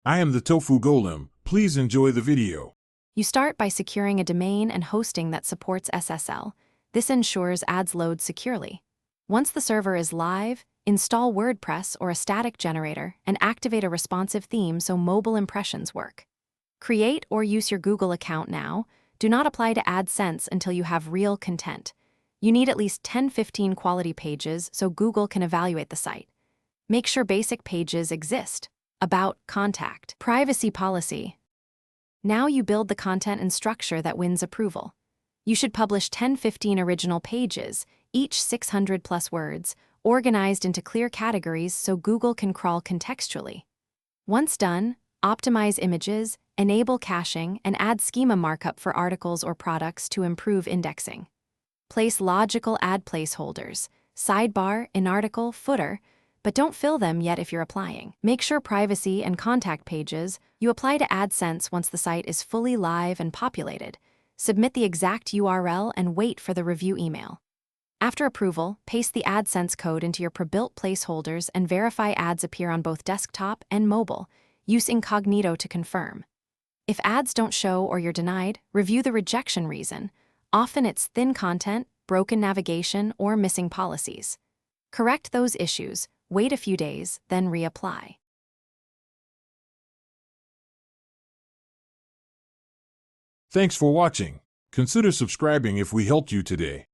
I am the Tofu Golem. Please enjoy the video. You start by securing a domain and hosting that supports SSL. This ensures ads load securely. Once the server is live, install WordPress or a static generator and activate a responsive theme so mobile impressions work. Create or use your Google account now. Do not apply to AdSense until you have real content. You need at least 10-15 quality pages so Google can evaluate the site. Make sure basic pages exist. About, contact, privacy policy. Now you build the content and structure that wins approval. You should publish 10-15 original pages, each 600+ words, organized into clear categories so Google can crawl contextually. Once done, optimize images, enable caching, and add schema markup for articles or products to improve indexing. Place logical ad placeholders, sidebar, in article, footer, but don't fill them yet if you're applying. Make sure privacy and contact pages you apply to AdSense once the site is fully live and populated. Submit the exact URL and wait for the review email. After approval, paste the AdSense code into your pre-built placeholders and verify ads appear on both desktop and mobile. Use incognito to confirm. If ads don't show or you're denied, review the rejection reason. Often it's thin content, broken navigation, or missing policies. Correct those issues, wait a few days, then reapply. Thanks for watching. Consider subscribing if we helped you today.